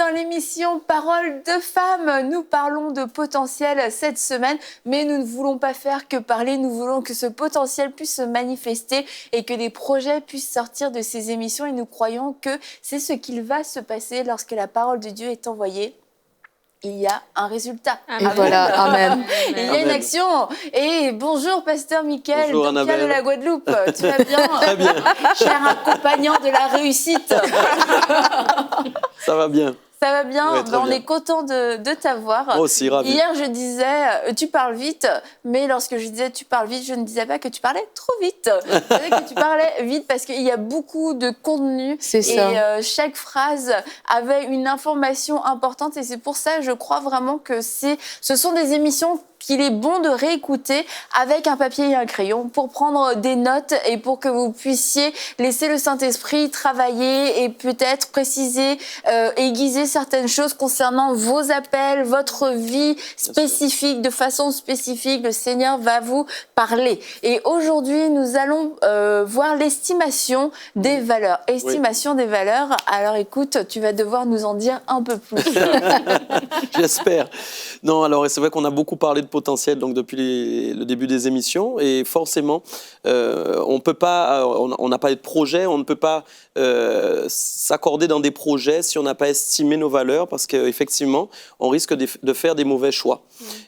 dans l'émission Parole de femmes. Nous parlons de potentiel cette semaine, mais nous ne voulons pas faire que parler. Nous voulons que ce potentiel puisse se manifester et que des projets puissent sortir de ces émissions. Et nous croyons que c'est ce qu'il va se passer lorsque la parole de Dieu est envoyée. Il y a un résultat. Et voilà, amen. Il y a une action. Et bonjour, pasteur Mickaël, bonjour, de la Guadeloupe. Tu vas bien? Très bien. Cher accompagnant de la réussite. Ça va bien. Ça va bien, Ouais, on bien. est content de t'avoir. Moi aussi, ravi. Hier, je disais, tu parles vite, mais lorsque je disais tu parles vite, je ne disais pas que tu parlais trop vite. Je disais que tu parlais vite parce qu'il y a beaucoup de contenu. C'est ça. Et chaque phrase avait une information importante. Et c'est pour ça, je crois vraiment que ce sont des émissions qu'il est bon de réécouter avec un papier et un crayon pour prendre des notes et pour que vous puissiez laisser le Saint-Esprit travailler et peut-être préciser, aiguiser certaines choses concernant vos appels, votre vie spécifique, de façon spécifique. Le Seigneur va vous parler. Et aujourd'hui, nous allons voir l'estimation des valeurs. Estimation des valeurs. Alors écoute, tu vas devoir nous en dire un peu plus. J'espère. Non, alors c'est vrai qu'on a beaucoup parlé de potentiel donc depuis le début des émissions et forcément on peut pas, on n'a pas de projet, on ne peut pas s'accorder dans des projets si on n'a pas estimé nos valeurs parce qu'effectivement on risque de faire des mauvais choix.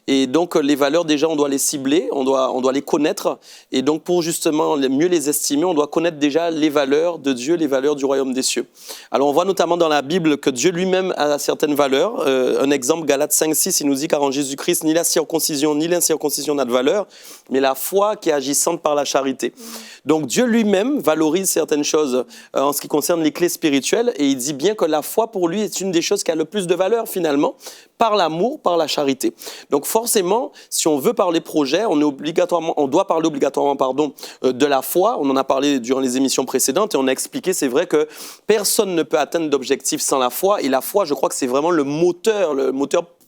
Et donc les valeurs déjà on doit les cibler, on doit les connaître et donc pour justement mieux les estimer on doit connaître déjà les valeurs de Dieu, les valeurs du royaume des cieux. Alors on voit notamment dans la Bible que Dieu lui-même a certaines valeurs. Un exemple, Galates 5:6, il nous dit car en Jésus-Christ ni la circoncision ni l'incirconcision n'a de valeur, mais la foi qui est agissante par la charité. Donc Dieu lui-même valorise certaines choses en ce qui concerne les clés spirituelles et il dit bien que la foi pour lui est une des choses qui a le plus de valeur finalement, par l'amour, par la charité. Donc forcément, si on veut parler projet, on doit parler obligatoirement de la foi. On en a parlé durant les émissions précédentes et on a expliqué, c'est vrai que personne ne peut atteindre d'objectifs sans la foi et la foi, je crois que c'est vraiment le moteur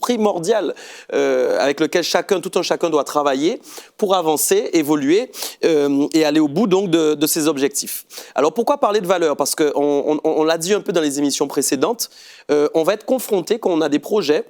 primordial avec lequel tout un chacun doit travailler pour avancer, évoluer et aller au bout donc de ses objectifs. Alors pourquoi parler de valeur? Parce qu'on l'a dit un peu dans les émissions précédentes, on va être confronté quand on a des projets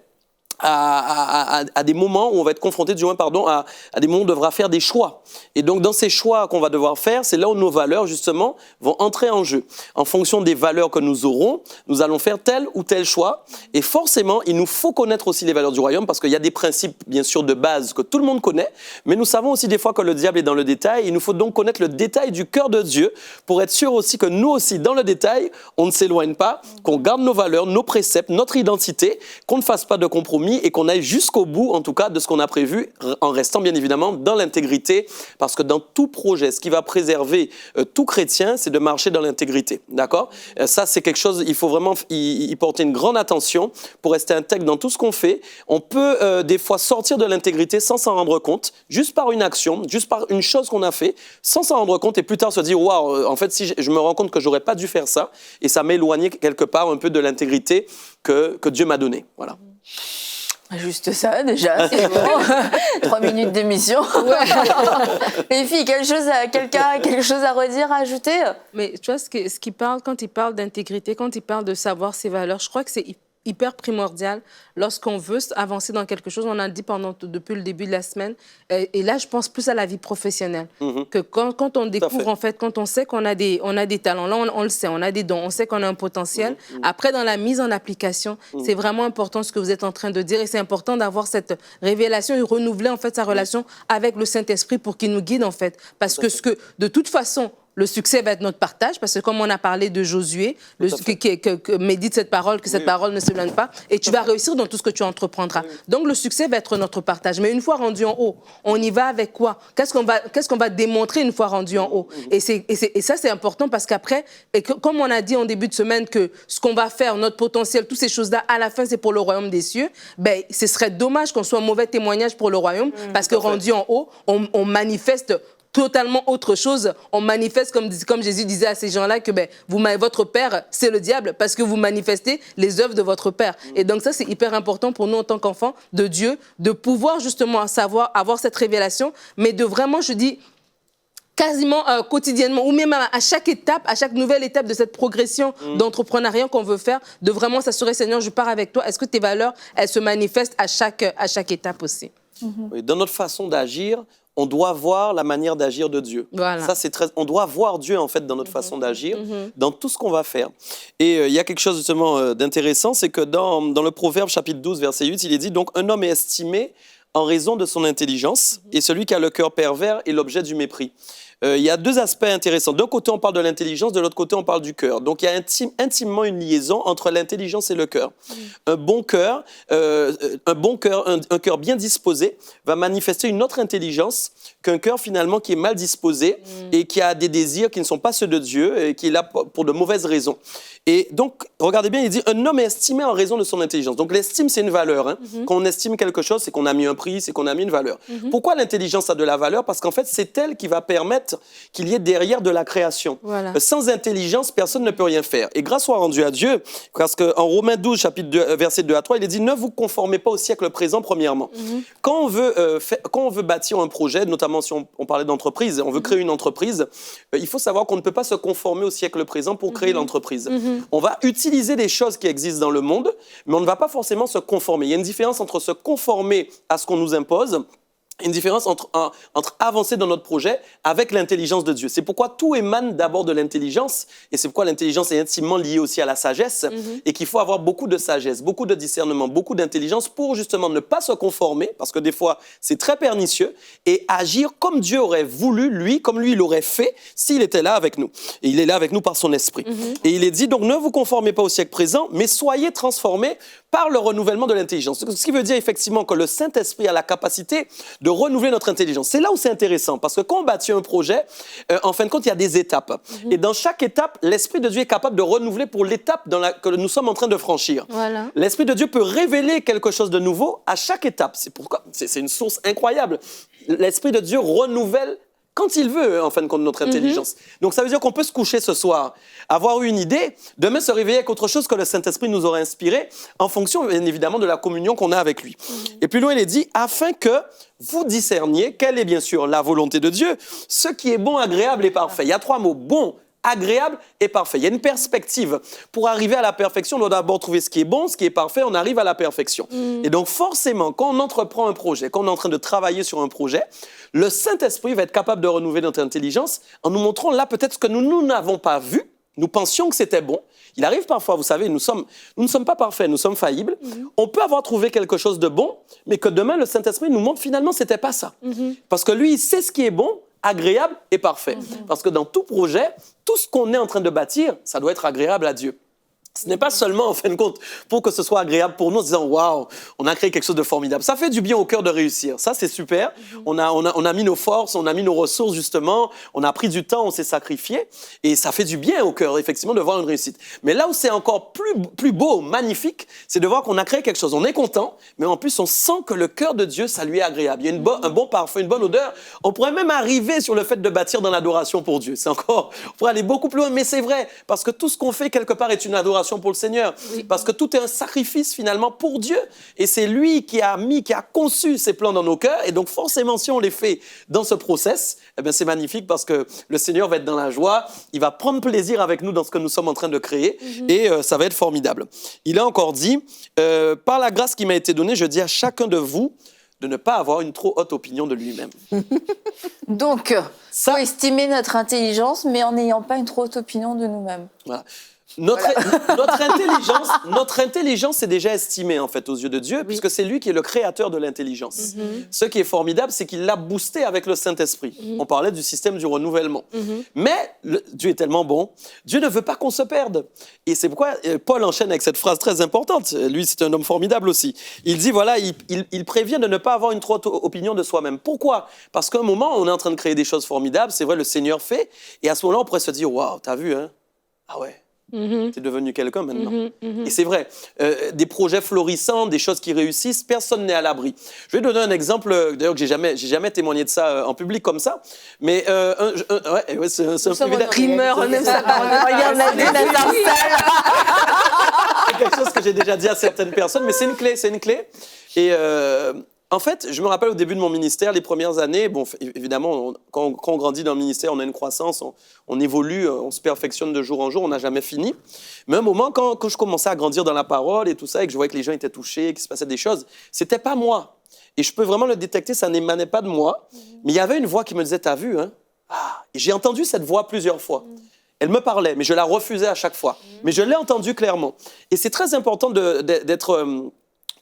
à des moments où on va être confronté, à des moments où on devra faire des choix. Et donc, dans ces choix qu'on va devoir faire, c'est là où nos valeurs, justement, vont entrer en jeu. En fonction des valeurs que nous aurons, nous allons faire tel ou tel choix. Et forcément, il nous faut connaître aussi les valeurs du royaume parce qu'il y a des principes, bien sûr, de base que tout le monde connaît. Mais nous savons aussi des fois que le diable est dans le détail. Il nous faut donc connaître le détail du cœur de Dieu pour être sûr aussi que nous aussi, dans le détail, on ne s'éloigne pas, qu'on garde nos valeurs, nos préceptes, notre identité, qu'on ne fasse pas de compromis et qu'on aille jusqu'au bout, en tout cas, de ce qu'on a prévu, en restant bien évidemment dans l'intégrité, parce que dans tout projet, ce qui va préserver tout chrétien, c'est de marcher dans l'intégrité, d'accord? Ça, c'est quelque chose, il faut vraiment y porter une grande attention pour rester intègre dans tout ce qu'on fait. On peut des fois sortir de l'intégrité sans s'en rendre compte, juste par une action, juste par une chose qu'on a fait, sans s'en rendre compte, et plus tard se dire, waouh, en fait, si je me rends compte que j'aurais pas dû faire ça, et ça m'éloignait quelque part un peu de l'intégrité que Dieu m'a donnée, voilà. Juste ça, déjà, c'est bon. 3 minutes d'émission. Ouais. Les filles, quelqu'un a quelque chose à redire, à ajouter? Mais tu vois, quand il parle d'intégrité, quand il parle de savoir ses valeurs, je crois que c'est hyper primordial lorsqu'on veut avancer dans quelque chose. On a dit depuis le début de la semaine. Et là, je pense plus à la vie professionnelle. Que quand on découvre, en fait, quand on sait qu'on a des talents, là, on le sait, on a des dons, on sait qu'on a un potentiel. Après, dans la mise en application, c'est vraiment important ce que vous êtes en train de dire. Et c'est important d'avoir cette révélation et renouveler, en fait, sa relation avec le Saint-Esprit pour qu'il nous guide, en fait. Parce que de toute façon, le succès va être notre partage, parce que comme on a parlé de Josué, que médite cette parole, que cette parole ne se s'éloigne pas, et tu vas réussir dans tout ce que tu entreprendras. Donc le succès va être notre partage. Mais une fois rendu en haut, on y va avec quoi? Qu'est-ce qu'on va démontrer une fois rendu en haut? Et ça, c'est important parce qu'après, comme on a dit en début de semaine, que ce qu'on va faire, notre potentiel, toutes ces choses-là, à la fin, c'est pour le royaume des cieux, ben, ce serait dommage qu'on soit un mauvais témoignage pour le royaume, parce que rendu en haut, on manifeste totalement autre chose. On manifeste, comme Jésus disait à ces gens-là, que votre père, c'est le diable, parce que vous manifestez les œuvres de votre père. Et donc ça, c'est hyper important pour nous en tant qu'enfants de Dieu, de pouvoir justement avoir cette révélation, mais de vraiment, je dis, quasiment quotidiennement, ou même à chaque étape, à chaque nouvelle étape de cette progression d'entrepreneuriat qu'on veut faire, de vraiment s'assurer, Seigneur, je pars avec toi. Est-ce que tes valeurs, elles se manifestent à chaque étape aussi? Oui, dans notre façon d'agir, on doit voir la manière d'agir de Dieu. Voilà. Ça, on doit voir Dieu, en fait, dans notre façon d'agir, dans tout ce qu'on va faire. Et il y a quelque chose, justement, d'intéressant, c'est que dans le Proverbe, chapitre 12, verset 8, il est dit, donc, un homme est estimé en raison de son intelligence, et celui qui a le cœur pervers est l'objet du mépris. Il y a deux aspects intéressants. D'un côté, on parle de l'intelligence, de l'autre côté, on parle du cœur. Donc, il y a intimement une liaison entre l'intelligence et le cœur. Un bon cœur, un cœur bien disposé va manifester une autre intelligence qu'un cœur finalement qui est mal disposé et qui a des désirs qui ne sont pas ceux de Dieu et qui est là pour de mauvaises raisons. Et donc, regardez bien, il dit, un homme est estimé en raison de son intelligence. Donc, l'estime, c'est une valeur. Hein. Quand on estime quelque chose, c'est qu'on a mis un prix, c'est qu'on a mis une valeur. Pourquoi l'intelligence a de la valeur? Parce qu'en fait, c'est elle qui va permettre qu'il y ait derrière de la création. Voilà. Sans intelligence, personne ne peut rien faire. Et grâce soit rendue à Dieu, parce qu'en Romains 12, chapitre 2, verset 2 à 3, il est dit, ne vous conformez pas au siècle présent, premièrement. Quand on veut bâtir un projet, notamment si on parlait d'entreprise, on veut créer une entreprise, il faut savoir qu'on ne peut pas se conformer au siècle présent pour créer l'entreprise. On va utiliser des choses qui existent dans le monde, mais on ne va pas forcément se conformer. Il y a une différence entre se conformer à ce qu'on nous impose, une différence entre avancer dans notre projet avec l'intelligence de Dieu. C'est pourquoi tout émane d'abord de l'intelligence, et c'est pourquoi l'intelligence est intimement liée aussi à la sagesse, et qu'il faut avoir beaucoup de sagesse, beaucoup de discernement, beaucoup d'intelligence pour justement ne pas se conformer, parce que des fois, c'est très pernicieux, et agir comme Dieu aurait voulu, lui, comme lui, il aurait fait s'il était là avec nous. Et il est là avec nous par son esprit. Et il est dit, donc, ne vous conformez pas au siècle présent, mais soyez transformés par le renouvellement de l'intelligence. Ce qui veut dire effectivement que le Saint-Esprit a la capacité de renouveler notre intelligence. C'est là où c'est intéressant, parce que quand on bâtit un projet, en fin de compte, il y a des étapes. Et dans chaque étape, l'Esprit de Dieu est capable de renouveler pour l'étape que nous sommes en train de franchir. Voilà. L'Esprit de Dieu peut révéler quelque chose de nouveau à chaque étape. C'est pourquoi c'est une source incroyable. L'Esprit de Dieu renouvelle quand il veut, en fin de compte, notre intelligence. Donc, ça veut dire qu'on peut se coucher ce soir, avoir eu une idée, demain se réveiller avec autre chose que le Saint-Esprit nous aurait inspiré, en fonction, bien évidemment, de la communion qu'on a avec lui. Et plus loin, il est dit, afin que vous discerniez quelle est, bien sûr, la volonté de Dieu, ce qui est bon, agréable et parfait. Il y a 3 mots, bon, agréable et parfait. Il y a une perspective. Pour arriver à la perfection, on doit d'abord trouver ce qui est bon, ce qui est parfait, on arrive à la perfection. Et donc forcément, quand on entreprend un projet, quand on est en train de travailler sur un projet, le Saint-Esprit va être capable de renouveler notre intelligence en nous montrant là peut-être ce que nous n'avons pas vu. Nous pensions que c'était bon. Il arrive parfois, vous savez, nous ne sommes pas parfaits, nous sommes faillibles. On peut avoir trouvé quelque chose de bon, mais que demain, le Saint-Esprit nous montre finalement ce n'était pas ça. Parce que lui, il sait ce qui est bon, agréable et parfait. Parce que dans tout projet, tout ce qu'on est en train de bâtir, ça doit être agréable à Dieu. Ce n'est pas seulement, en fin de compte, pour que ce soit agréable pour nous, en disant « Waouh, on a créé quelque chose de formidable ». Ça fait du bien au cœur de réussir. Ça, c'est super. On a mis nos forces, on a mis nos ressources, justement. On a pris du temps, on s'est sacrifié. Et ça fait du bien au cœur, effectivement, de voir une réussite. Mais là où c'est encore plus beau, magnifique, c'est de voir qu'on a créé quelque chose. On est content, mais en plus, on sent que le cœur de Dieu, ça lui est agréable. Il y a un bon parfum, une bonne odeur. On pourrait même arriver sur le fait de bâtir dans l'adoration pour Dieu. On pourrait aller beaucoup plus loin, mais c'est vrai. Parce que tout ce qu'on fait, quelque part, est une adoration pour le Seigneur. Parce que tout est un sacrifice finalement pour Dieu. Et c'est lui qui a conçu ces plans dans nos cœurs. Et donc forcément, si on les fait dans ce process, eh bien, c'est magnifique parce que le Seigneur va être dans la joie. Il va prendre plaisir avec nous dans ce que nous sommes en train de créer. Et ça va être formidable. Il a encore dit, par la grâce qui m'a été donnée, je dis à chacun de vous de ne pas avoir une trop haute opinion de lui-même. Donc, faut estimer notre intelligence, mais en n'ayant pas une trop haute opinion de nous-mêmes. Voilà. Notre intelligence est déjà estimée en fait aux yeux de Dieu, puisque c'est lui qui est le créateur de l'intelligence. Ce qui est formidable, c'est qu'il l'a boosté avec le Saint-Esprit. On parlait du système du renouvellement. Mais Dieu est tellement bon, Dieu ne veut pas qu'on se perde. Et c'est pourquoi Paul enchaîne avec cette phrase très importante. Lui, c'est un homme formidable aussi. Il dit, voilà, il prévient de ne pas avoir une trop haute opinion de soi-même. Pourquoi? Parce qu'à un moment, on est en train de créer des choses formidables, c'est vrai, le Seigneur fait, et à ce moment-là, on pourrait se dire, waouh, t'as vu, hein? Ah ouais. T'es devenu quelqu'un maintenant. Et c'est vrai, des projets florissants, des choses qui réussissent, personne n'est à l'abri. Je vais donner un exemple, d'ailleurs que j'ai jamais témoigné de ça en public comme ça, mais c'est un privilège. Primeur, on aime ça. Regarde la C'est quelque chose que j'ai déjà dit à certaines personnes, mais c'est une clé. Et En fait, je me rappelle au début de mon ministère, les premières années, bon, évidemment, quand on grandit dans le ministère, on a une croissance, on évolue, on se perfectionne de jour en jour, on n'a jamais fini. Mais à un moment, quand je commençais à grandir dans la parole et tout ça, et que je voyais que les gens étaient touchés, qu'il se passait des choses, c'était pas moi. Et je peux vraiment le détecter, ça n'émanait pas de moi. Mais il y avait une voix qui me disait, t'as vu, hein? Et j'ai entendu cette voix plusieurs fois. Elle me parlait, mais je la refusais à chaque fois. Mais je l'ai entendue clairement. Et c'est très important d'être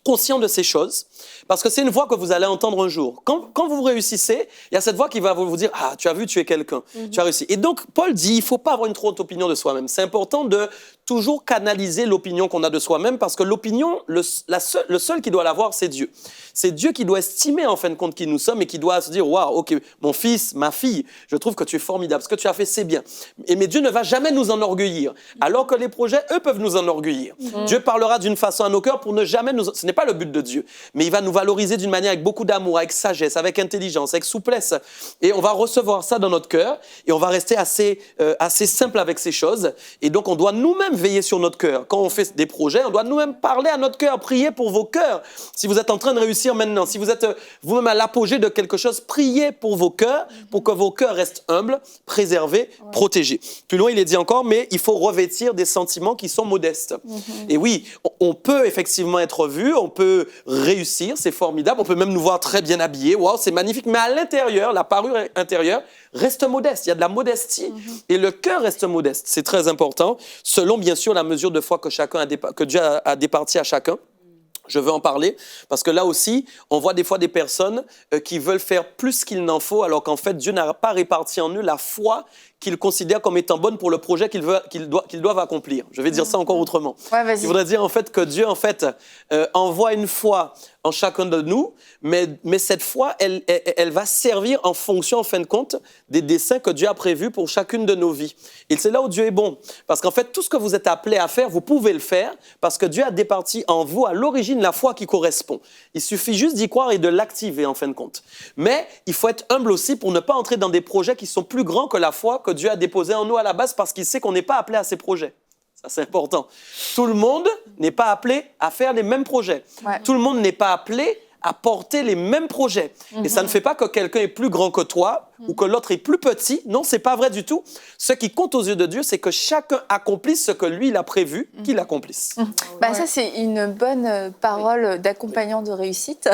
conscient de ces choses, parce que c'est une voix que vous allez entendre un jour. Quand vous réussissez, il y a cette voix qui va vous dire « Ah, tu as vu, tu es quelqu'un, tu as réussi ». Et donc, Paul dit, il ne faut pas avoir une trop haute opinion de soi-même. C'est important de toujours canaliser l'opinion qu'on a de soi-même, parce que l'opinion, le seul qui doit l'avoir, c'est Dieu. C'est Dieu qui doit estimer, en fin de compte, qui nous sommes et qui doit se dire « Waouh, ok, mon fils, ma fille, je trouve que tu es formidable, ce que tu as fait, c'est bien ». Mais Dieu ne va jamais nous enorgueillir, alors que les projets, eux, peuvent nous enorgueillir. Dieu parlera d'une façon à nos cœurs pour ne jamais nous... Ce n'est pas le but de Dieu, mais il va nous valoriser d'une manière avec beaucoup d'amour, avec sagesse, avec intelligence, avec souplesse. Et on va recevoir ça dans notre cœur et on va rester assez simple avec ces choses. Et donc, on doit nous-mêmes veiller sur notre cœur. Quand on fait des projets, on doit nous-mêmes parler à notre cœur, prier pour vos cœurs. Si vous êtes en train de réussir maintenant, si vous êtes vous-même à l'apogée de quelque chose, priez pour vos cœurs, pour que vos cœurs restent humbles, préservés, protégés. Plus loin, il est dit encore, mais il faut revêtir des sentiments qui sont modestes. Et oui, on peut effectivement être vu, on peut réussir, c'est formidable, on peut même nous voir très bien habillés, waouh, c'est magnifique, mais à l'intérieur, la parure intérieure reste modeste, il y a de la modestie, et le cœur reste modeste, c'est très important, selon bien sûr la mesure de foi que Dieu a départie à chacun. Je veux en parler parce que là aussi, on voit des fois des personnes qui veulent faire plus qu'il n'en faut alors qu'en fait, Dieu n'a pas réparti en eux la foi qu'ils considèrent comme étant bonne pour le projet qu'ils doivent accomplir. Je vais dire ça encore autrement. Ouais, vas-y. Il voudrait dire en fait que Dieu en fait envoie une foi en chacun de nous, mais cette foi, elle va servir en fonction, en fin de compte, des desseins que Dieu a prévus pour chacune de nos vies. Et c'est là où Dieu est bon, parce qu'en fait, tout ce que vous êtes appelés à faire, vous pouvez le faire, parce que Dieu a départi en vous à l'origine la foi qui correspond. Il suffit juste d'y croire et de l'activer, en fin de compte. Mais il faut être humble aussi pour ne pas entrer dans des projets qui sont plus grands que la foi que Dieu a déposée en nous à la base, parce qu'il sait qu'on n'est pas appelé à ces projets. Ça, c'est important. Tout le monde n'est pas appelé à faire les mêmes projets. Ouais. Tout le monde n'est pas appelé à porter les mêmes projets. Et ça ne fait pas que quelqu'un est plus grand que toi ou que l'autre est plus petit. Non, c'est pas vrai du tout. Ce qui compte aux yeux de Dieu, c'est que chacun accomplisse ce que lui, il a prévu qu'il accomplisse. Bah, ça, c'est une bonne parole d'accompagnant de réussite.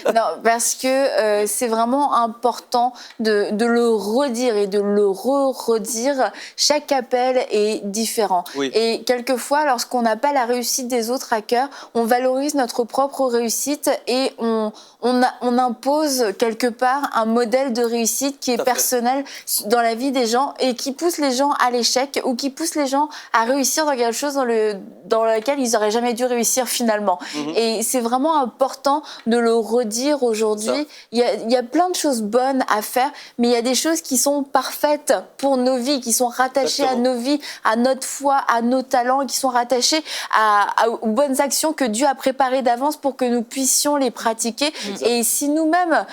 Non, parce que c'est vraiment important de le redire et de le redire. Chaque appel est différent. Oui. Et quelquefois, lorsqu'on n'a pas la réussite des autres à cœur, on valorise notre propre réussite et on impose quelque part un modèle de réussite qui est personnel dans la vie des gens et qui pousse les gens à l'échec ou qui pousse les gens à réussir dans quelque chose dans lequel ils n'auraient jamais dû réussir finalement. Et c'est vraiment important de le redire aujourd'hui. Il y a plein de choses bonnes à faire, mais il y a des choses qui sont parfaites pour nos vies, qui sont rattachées à nos vies, à notre foi, à nos talents, qui sont rattachées aux bonnes actions que Dieu a préparées d'avance pour que nous puissions les pratiquer. Et si nous-mêmes,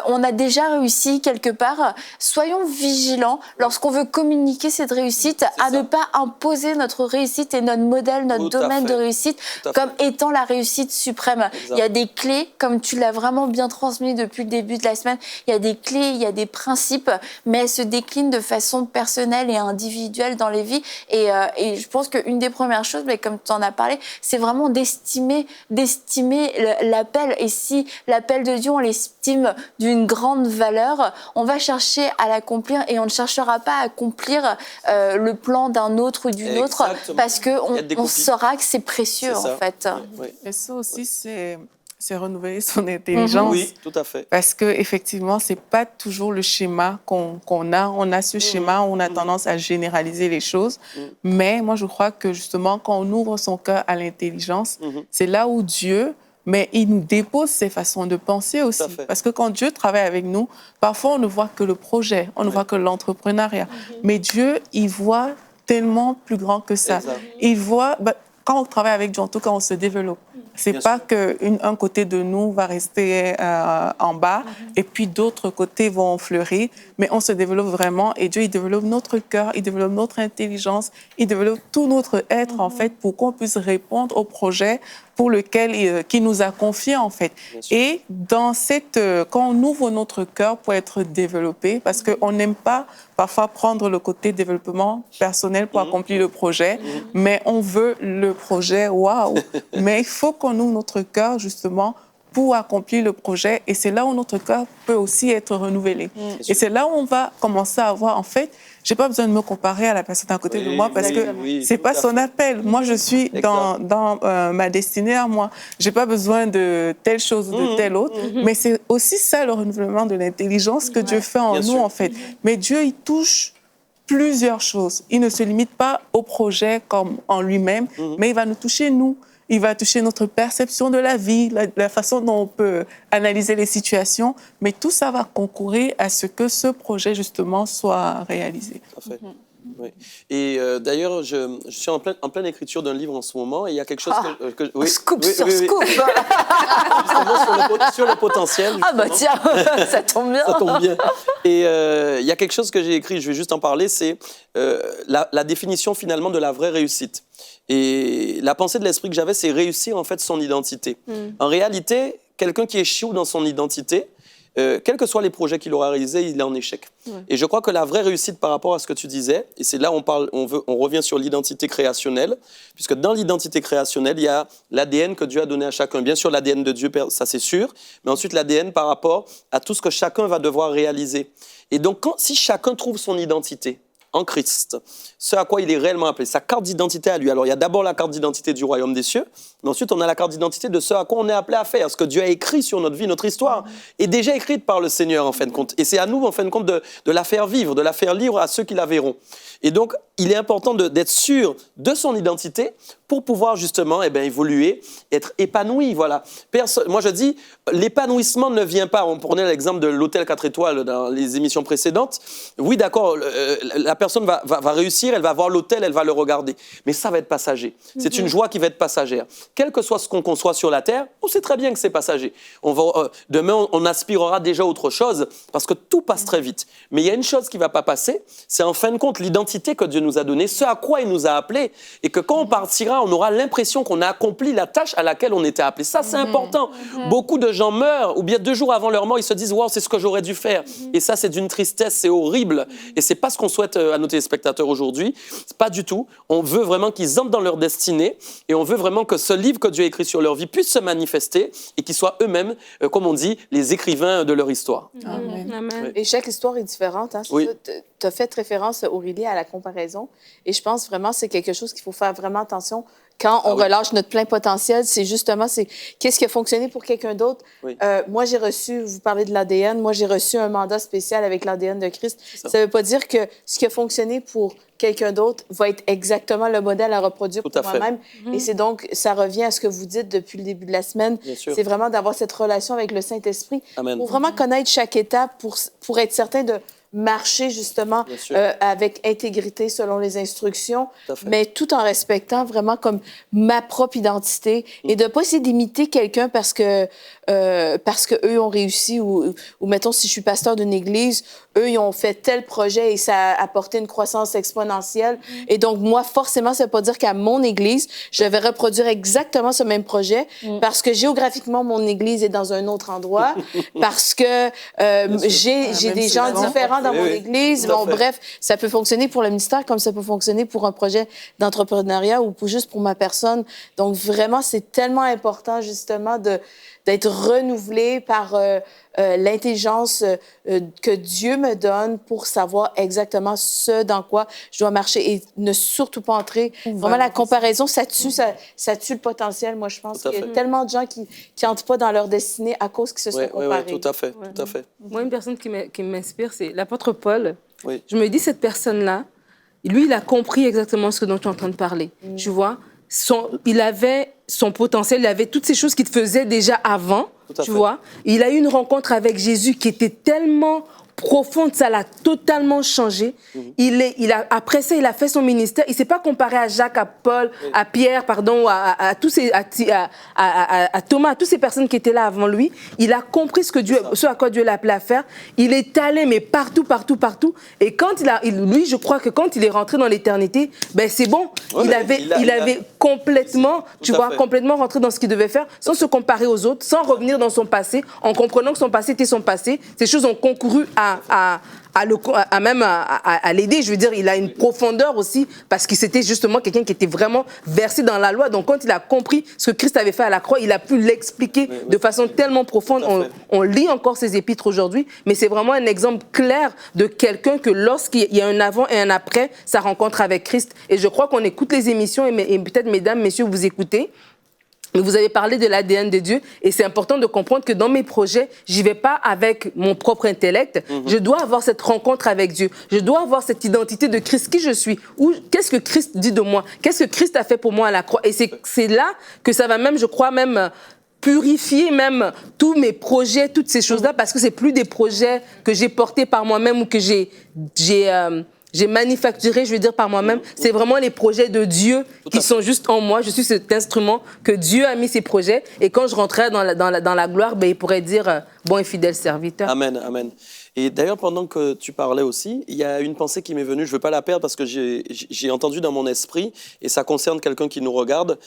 on a déjà réussi quelque part, soyons vigilants lorsqu'on veut communiquer cette réussite à ne pas imposer notre réussite et notre modèle, notre domaine de réussite comme étant la réussite suprême. Il y a des clés, comme tu l'as vraiment bien transmis depuis le début de la semaine, il y a des clés, il y a des principes, mais elles se déclinent de façon personnelle et individuelle dans les vies. Et je pense qu'une des premières choses, mais comme tu en as parlé, c'est vraiment d'estimer l'appel. Et si l'appel de Dieu, on l'estime d'une grande valeur, on va chercher à l'accomplir et on ne cherchera pas à accomplir le plan d'un autre ou d'une autre parce qu'on saura que c'est précieux en fait. Oui. Et ça aussi, c'est renouveler son intelligence. Oui, tout à fait. Parce qu'effectivement, ce n'est pas toujours le schéma qu'on a. On a ce schéma, on a tendance à généraliser les choses. Mais moi, je crois que justement, quand on ouvre son cœur à l'intelligence, c'est là où Dieu... Mais il nous dépose ses façons de penser aussi. Parce que quand Dieu travaille avec nous, parfois on ne voit que le projet, on ne voit que l'entrepreneuriat. Mais Dieu, il voit tellement plus grand que ça. Il voit... quand on travaille avec Dieu, en tout cas, on se développe. C'est pas qu'un côté de nous va rester en bas et puis d'autres côtés vont fleurir, mais on se développe vraiment et Dieu, il développe notre cœur, il développe notre intelligence, il développe tout notre être, en fait, pour qu'on puisse répondre aux projets pour lequel qui nous a confié en fait. Et dans quand on ouvre notre cœur pour être développé, parce qu'on n'aime pas parfois prendre le côté développement personnel pour accomplir le projet, mais on veut le projet, waouh. Mais il faut qu'on ouvre notre cœur justement pour accomplir le projet, et c'est là où notre cœur peut aussi être renouvelé. Et c'est là où on va commencer à avoir, en fait, j'ai pas besoin de me comparer à la personne à côté de moi parce que c'est pas son appel. Moi, je suis dans ma destinée à moi. J'ai pas besoin de telle chose ou de telle autre, mais c'est aussi ça le renouvellement de l'intelligence que Dieu fait en nous, en fait. Mais Dieu, il touche plusieurs choses. Il ne se limite pas au projet comme en lui-même, mais il va nous toucher, nous. Il va toucher notre perception de la vie, la façon dont on peut analyser les situations, mais tout ça va concourir à ce que ce projet, justement, soit réalisé. Tout à fait. Oui. Et d'ailleurs, je suis en pleine écriture d'un livre en ce moment, et il y a quelque chose que oui, scoop sur scoop. Justement sur le potentiel. Justement. Ah bah tiens, ça tombe bien. Ça tombe bien. Et il y a quelque chose que j'ai écrit, je vais juste en parler, c'est la définition finalement de la vraie réussite. Et la pensée de l'esprit que j'avais, c'est réussir en fait son identité. En réalité, quelqu'un qui échoue dans son identité, quels que soient les projets qu'il aura réalisés, il est en échec. Et je crois que la vraie réussite par rapport à ce que tu disais, et c'est là où on revient sur l'identité créationnelle, puisque dans l'identité créationnelle, il y a l'ADN que Dieu a donné à chacun. Bien sûr, l'ADN de Dieu, ça c'est sûr, mais ensuite l'ADN par rapport à tout ce que chacun va devoir réaliser. Et donc, si chacun trouve son identité en Christ, ce à quoi il est réellement appelé, sa carte d'identité à lui. Alors, il y a d'abord la carte d'identité du royaume des cieux, mais ensuite, on a la carte d'identité de ce à quoi on est appelé à faire, ce que Dieu a écrit sur notre vie, notre histoire, est déjà écrite par le Seigneur, en fin de compte. Et c'est à nous, en fin de compte, de la faire vivre, de la faire libre à ceux qui la verront. Et donc, il est important d'être sûr de son identité pour pouvoir, justement, évoluer, être épanoui, voilà. Moi, je dis, l'épanouissement ne vient pas. On prenait l'exemple de l'hôtel 4 étoiles dans les émissions précédentes. Oui, d'accord, la personne va réussir, elle va voir l'hôtel, elle va le regarder. Mais ça va être passager. C'est une joie qui va être passagère. Quel que soit ce qu'on conçoit sur la terre, on sait très bien que c'est passager. Demain, on aspirera déjà à autre chose parce que tout passe très vite. Mais il y a une chose qui ne va pas passer, c'est en fin de compte l'identité que Dieu nous a donnée, ce à quoi il nous a appelés, et que quand on partira, on aura l'impression qu'on a accompli la tâche à laquelle on était appelé. Ça, c'est important. Beaucoup de gens meurent, ou bien 2 jours avant leur mort, ils se disent « Wow, c'est ce que j'aurais dû faire ». Et ça, c'est d'une tristesse, c'est horrible. Et ce n'est pas ce qu'on souhaite à nos téléspectateurs aujourd'hui. Pas du tout. On veut vraiment qu'ils entrent dans leur destinée, et on veut vraiment que ce livre que Dieu a écrit sur leur vie puisse se manifester, et qu'ils soient eux-mêmes, comme on dit, les écrivains de leur histoire. Amen. Amen. Et chaque histoire est différente. Hein? Oui. Tu as fait référence, Aurélie, à la comparaison. Et je pense vraiment que c'est quelque chose qu'il faut faire vraiment attention quand on relâche notre plein potentiel. C'est justement, qu'est-ce qui a fonctionné pour quelqu'un d'autre. Oui. Moi, j'ai reçu, vous parlez de l'ADN, moi, j'ai reçu un mandat spécial avec l'ADN de Christ. Ça ne veut pas dire que ce qui a fonctionné pour quelqu'un d'autre va être exactement le modèle à reproduire pour moi-même. Et c'est donc, ça revient à ce que vous dites depuis le début de la semaine. C'est vraiment d'avoir cette relation avec le Saint-Esprit pour vraiment connaître chaque étape, pour être certain de marcher justement avec intégrité selon les instructions, mais tout en respectant vraiment comme ma propre identité et de ne pas essayer d'imiter quelqu'un parce que eux ont réussi ou mettons si je suis pasteur d'une église, eux ils ont fait tel projet et ça a apporté une croissance exponentielle et donc moi forcément ça ne veut pas dire qu'à mon église je vais reproduire exactement ce même projet parce que géographiquement mon église est dans un autre endroit parce que j'ai des gens différents dans mon église. Bon, bref, ça peut fonctionner pour le ministère comme ça peut fonctionner pour un projet d'entrepreneuriat ou juste pour ma personne. Donc, vraiment, c'est tellement important, justement, d'être renouvelé par l'intelligence que Dieu me donne pour savoir exactement ce dans quoi je dois marcher et ne surtout pas entrer. Vraiment, la comparaison, ça tue le potentiel. Moi, je pense qu'il y a tellement de gens qui n'entrent pas dans leur destinée à cause qu'ils se sont comparés. Oui, tout à fait, tout à fait. Moi, une personne qui m'inspire, c'est l'apôtre Paul. Oui. Je me dis, cette personne-là, lui, il a compris exactement ce dont tu es en train de parler. Tu vois, il avait son potentiel, il avait toutes ces choses qu'il faisait déjà avant, tu vois. Il a eu une rencontre avec Jésus qui était tellement profonde, ça l'a totalement changé. Après ça, il a fait son ministère. Il ne s'est pas comparé à Jacques, à Paul, à Pierre, pardon, à Thomas, à toutes ces personnes qui étaient là avant lui. Il a compris ce à quoi Dieu l'a appelé à faire. Il est allé, mais partout. Et quand lui, je crois que quand il est rentré dans l'éternité, ben c'est bon. Ouais, il avait complètement, complètement rentré dans ce qu'il devait faire, sans se comparer aux autres, sans revenir dans son passé, en comprenant que son passé était son passé. Ces choses ont concouru à l'aider. Je veux dire, il a une profondeur aussi, parce que c'était justement quelqu'un qui était vraiment versé dans la loi. Donc, quand il a compris ce que Christ avait fait à la croix, il a pu l'expliquer de façon tellement profonde. On lit encore ses épîtres aujourd'hui, mais c'est vraiment un exemple clair de quelqu'un que lorsqu'il y a un avant et un après, sa rencontre avec Christ. Et je crois qu'on écoute les émissions, et peut-être, mesdames, messieurs, vous écoutez. Mais vous avez parlé de l'ADN de Dieu, et c'est important de comprendre que dans mes projets, j'y vais pas avec mon propre intellect. Je dois avoir cette rencontre avec Dieu. Je dois avoir cette identité de Christ, qui je suis. Qu'est-ce que Christ dit de moi? Qu'est-ce que Christ a fait pour moi à la croix? Et c'est là que ça va même, je crois, même purifier même tous mes projets, toutes ces choses-là, parce que c'est plus des projets que j'ai portés par moi-même ou que j'ai manufacturé, je veux dire, par moi-même. C'est vraiment les projets de Dieu qui sont juste en moi. Je suis cet instrument que Dieu a mis ses projets. Et quand je rentrerai dans la gloire, ben, il pourrait dire bon et fidèle serviteur. Amen, amen. Et d'ailleurs, pendant que tu parlais aussi, il y a une pensée qui m'est venue, je ne veux pas la perdre parce que j'ai entendu dans mon esprit, et ça concerne quelqu'un qui nous regarde.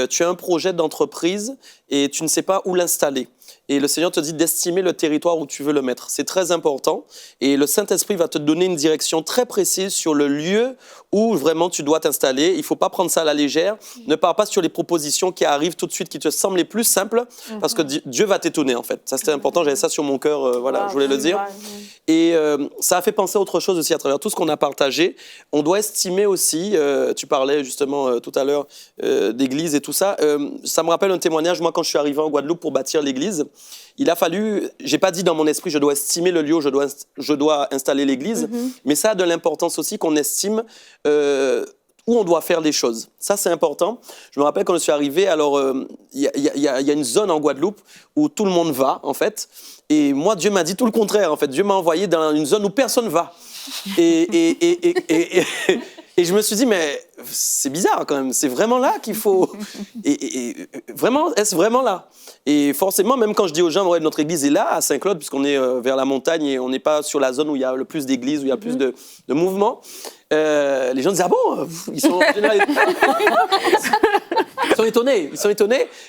Tu as un projet d'entreprise et tu ne sais pas où l'installer. Et le Seigneur te dit d'estimer le territoire où tu veux le mettre. C'est très important. Et le Saint-Esprit va te donner une direction très précise sur le lieu où vraiment tu dois t'installer. Il ne faut pas prendre ça à la légère. Ne pars pas sur les propositions qui arrivent tout de suite, qui te semblent les plus simples, parce que Dieu va t'étonner, en fait. Ça, c'était important. J'avais ça sur mon cœur. Voilà, je voulais le dire. Et ça a fait penser à autre chose aussi à travers tout ce qu'on a partagé. On doit estimer aussi, tu parlais justement tout à l'heure d'église et tout ça. Ça me rappelle un témoignage, moi, quand je suis arrivé en Guadeloupe pour bâtir l'église. Il a fallu, j'ai pas dit dans mon esprit, je dois estimer le lieu où je dois installer l'église, mais ça a de l'importance aussi qu'on estime où on doit faire des choses. Ça, c'est important. Je me rappelle quand je suis arrivé, alors il y a une zone en Guadeloupe où tout le monde va, en fait. Et moi, Dieu m'a dit tout le contraire, en fait. Dieu m'a envoyé dans une zone où personne va. Et je me suis dit, mais c'est bizarre quand même, c'est vraiment là qu'il faut... Vraiment, est-ce vraiment là? Et forcément, même quand je dis aux gens, ouais, notre église est là, à Saint-Claude, puisqu'on est vers la montagne et on n'est pas sur la zone où il y a le plus d'églises, où il y a plus de mouvements, les gens disent, ah bon? Ils sont étonnés.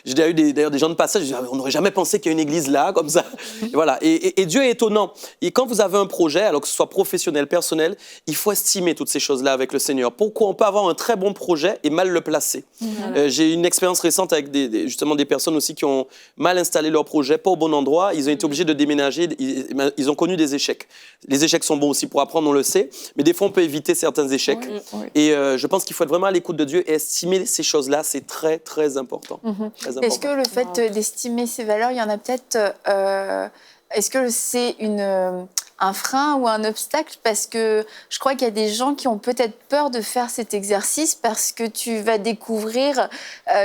J'ai déjà eu d'ailleurs des gens de passage, je dis, on n'aurait jamais pensé qu'il y a une église là, comme ça. Et voilà. Et Dieu est étonnant. Et quand vous avez un projet, alors que ce soit professionnel, personnel, il faut estimer toutes ces choses-là avec le Seigneur. Pourquoi on peut avoir un très bon projet et mal le placer? J'ai eu une expérience récente avec justement des personnes aussi qui ont mal installé leur projet, pas au bon endroit. Ils ont été obligés de déménager. Ils ont connu des échecs. Les échecs sont bons aussi pour apprendre, on le sait. Mais des fois, on peut éviter certains échecs. Et je pense qu'il faut être vraiment à l'écoute de Dieu et estimer ces choses-là. C'est très, très important. Est-ce que le fait d'estimer ces valeurs, il y en a peut-être... est-ce que c'est un frein ou un obstacle? Parce que je crois qu'il y a des gens qui ont peut-être peur de faire cet exercice parce que tu vas découvrir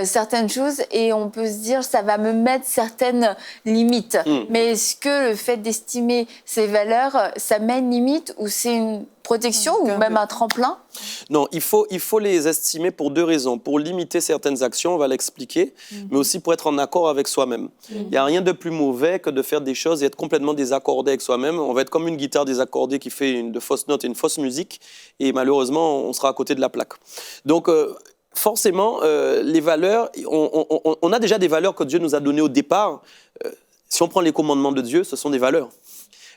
certaines choses et on peut se dire ça va me mettre certaines limites. Mais est-ce que le fait d'estimer ces valeurs, ça met une limite ou c'est une protection ou même un tremplin? Non, il faut les estimer pour deux raisons. Pour limiter certaines actions, on va l'expliquer, mais aussi pour être en accord avec soi-même. Il n'y a rien de plus mauvais que de faire des choses et être complètement désaccordé avec soi-même. On va être comme une guitare désaccordée qui fait de fausses notes et une fausse musique, et malheureusement, on sera à côté de la plaque. Donc, forcément, les valeurs, on a déjà des valeurs que Dieu nous a données au départ. Si on prend les commandements de Dieu, ce sont des valeurs.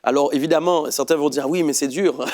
Alors évidemment, certains vont dire oui, mais c'est dur,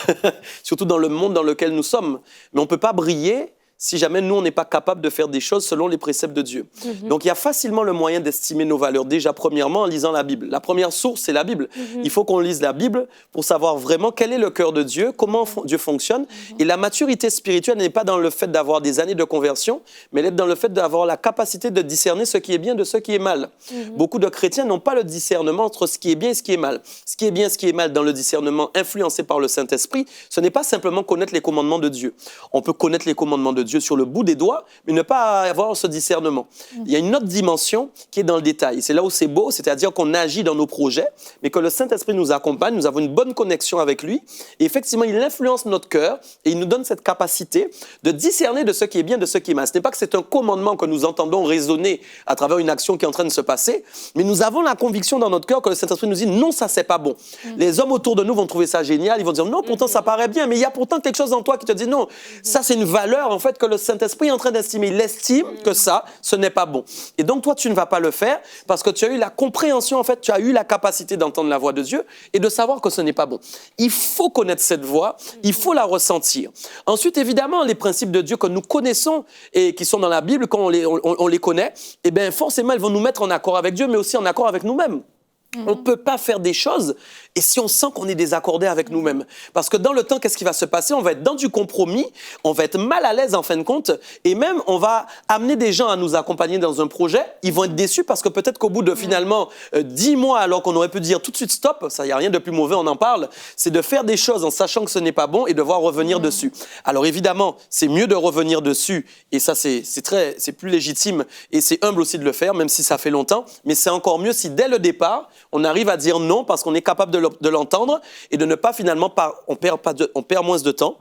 surtout dans le monde dans lequel nous sommes. Mais on ne peut pas briller si jamais nous, on n'est pas capable de faire des choses selon les préceptes de Dieu. Donc il y a facilement le moyen d'estimer nos valeurs, déjà premièrement en lisant la Bible. La première source, c'est la Bible. Il faut qu'on lise la Bible pour savoir vraiment quel est le cœur de Dieu, comment Dieu fonctionne. Et la maturité spirituelle n'est pas dans le fait d'avoir des années de conversion, mais elle est dans le fait d'avoir la capacité de discerner ce qui est bien de ce qui est mal. Beaucoup de chrétiens n'ont pas le discernement entre ce qui est bien et ce qui est mal. Ce qui est bien et ce qui est mal dans le discernement influencé par le Saint-Esprit, ce n'est pas simplement connaître les commandements de Dieu. On peut connaître les commandements de Dieu sur le bout des doigts, mais ne pas avoir ce discernement. Il y a une autre dimension qui est dans le détail. C'est là où c'est beau, c'est-à-dire qu'on agit dans nos projets, mais que le Saint-Esprit nous accompagne, nous avons une bonne connexion avec lui, et effectivement, il influence notre cœur, et il nous donne cette capacité de discerner de ce qui est bien, de ce qui est mal. Ce n'est pas que c'est un commandement que nous entendons résonner à travers une action qui est en train de se passer, mais nous avons la conviction dans notre cœur que le Saint-Esprit nous dit, non, ça, c'est pas bon. Les hommes autour de nous vont trouver ça génial, ils vont dire, non, pourtant, ça paraît bien, mais il y a pourtant quelque chose en toi qui te dit, non, ça, c'est une valeur, en fait, que le Saint-Esprit est en train d'estimer. Il estime que ça, ce n'est pas bon. Et donc, toi, tu ne vas pas le faire parce que tu as eu la compréhension, en fait, tu as eu la capacité d'entendre la voix de Dieu et de savoir que ce n'est pas bon. Il faut connaître cette voix, il faut la ressentir. Ensuite, évidemment, les principes de Dieu que nous connaissons et qui sont dans la Bible, quand on les connaît, eh bien, forcément, ils vont nous mettre en accord avec Dieu, mais aussi en accord avec nous-mêmes. On ne peut pas faire des choses et si on sent qu'on est désaccordé avec nous-mêmes. Parce que dans le temps, qu'est-ce qui va se passer? On va être dans du compromis, on va être mal à l'aise en fin de compte et même on va amener des gens à nous accompagner dans un projet. Ils vont être déçus parce que peut-être qu'au bout de finalement 10 mois, alors qu'on aurait pu dire tout de suite stop, ça, il n'y a rien de plus mauvais, on en parle, c'est de faire des choses en sachant que ce n'est pas bon et devoir revenir dessus. Alors évidemment, c'est mieux de revenir dessus et ça c'est plus légitime et c'est humble aussi de le faire, même si ça fait longtemps, mais c'est encore mieux si dès le départ, on arrive à dire non parce qu'on est capable de l'entendre et de ne pas finalement, on perd moins de temps.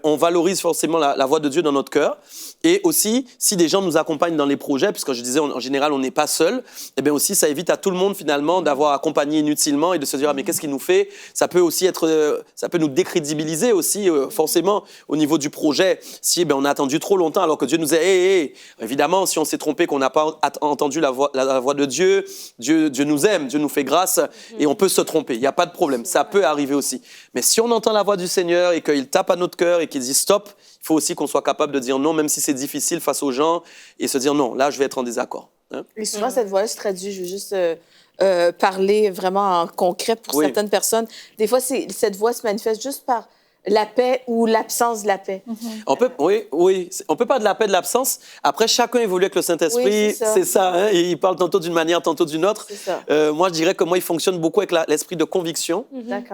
On valorise forcément la voix de Dieu dans notre cœur. Et aussi, si des gens nous accompagnent dans les projets, puisque je disais, en général, on n'est pas seul, eh bien aussi, ça évite à tout le monde, finalement, d'avoir accompagné inutilement et de se dire, ah, mais qu'est-ce qu'il nous fait? Ça peut aussi ça peut nous décrédibiliser aussi, forcément, au niveau du projet. Si on a attendu trop longtemps, alors que Dieu nous a évidemment, si on s'est trompé, qu'on n'a pas entendu la voix de Dieu, Dieu nous aime, Dieu nous fait grâce, et on peut se tromper. Il n'y a pas de problème. Ça peut arriver aussi. Mais si on entend la voix du Seigneur et qu'il tape à notre cœur et qu'il dit stop, il faut aussi qu'on soit capable de dire non, même si c'est difficile face aux gens, et se dire non, là, je vais être en désaccord. Hein? Et souvent, cette voix-là se traduit, je veux juste parler vraiment en concret pour certaines personnes. Des fois, cette voix se manifeste juste par la paix ou l'absence de la paix. On peut pas de la paix, de l'absence. Après, chacun évolue avec le Saint-Esprit, c'est ça. Hein? Et il parle tantôt d'une manière, tantôt d'une autre. Moi, je dirais que moi, il fonctionne beaucoup avec l'esprit de conviction.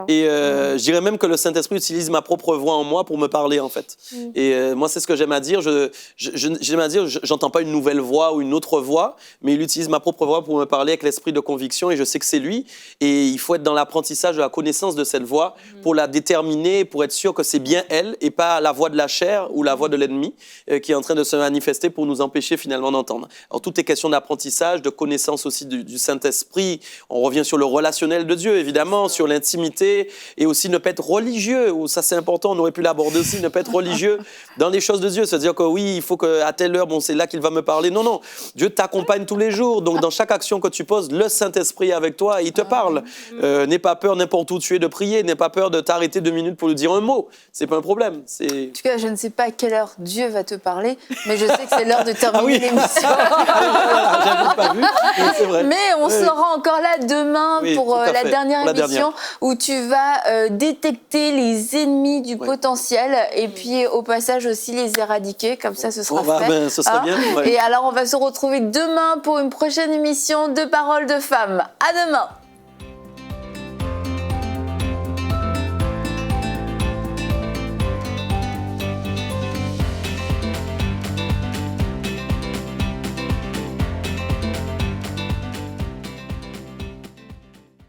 Et je dirais même que le Saint-Esprit utilise ma propre voix en moi pour me parler, en fait. Et moi, c'est ce que j'aime à dire. J'aime à dire, j'entends pas une nouvelle voix ou une autre voix, mais il utilise ma propre voix pour me parler avec l'esprit de conviction et je sais que c'est lui. Et il faut être dans l'apprentissage de la connaissance de cette voix pour la déterminer, pour être sûr que c'est bien elle et pas la voix de la chair ou la voix de l'ennemi qui est en train de se manifester pour nous empêcher finalement d'entendre. Alors, tout est question d'apprentissage, de connaissance aussi du Saint-Esprit. On revient sur le relationnel de Dieu, évidemment, sur l'intimité et aussi ne pas être religieux. Ça, c'est important, on aurait pu l'aborder aussi, ne pas être religieux dans les choses de Dieu. C'est-à-dire que oui, il faut qu'à telle heure, c'est là qu'il va me parler. Non, non, Dieu t'accompagne tous les jours. Donc, dans chaque action que tu poses, le Saint-Esprit est avec toi et il te parle. N'aie pas peur n'importe où tu es de prier, n'aie pas peur de t'arrêter 2 minutes pour lui dire un mot. C'est pas un problème. En tout cas, je ne sais pas à quelle heure Dieu va te parler, mais je sais que c'est l'heure de terminer l'émission. J'avais pas vu, c'est vrai. Mais on sera encore là demain pour la dernière émission où tu vas détecter les ennemis du potentiel et puis au passage aussi les éradiquer. Comme ça, ce sera fait. Ce serait bien. Et alors, on va se retrouver demain pour une prochaine émission de Paroles de Femmes. À demain.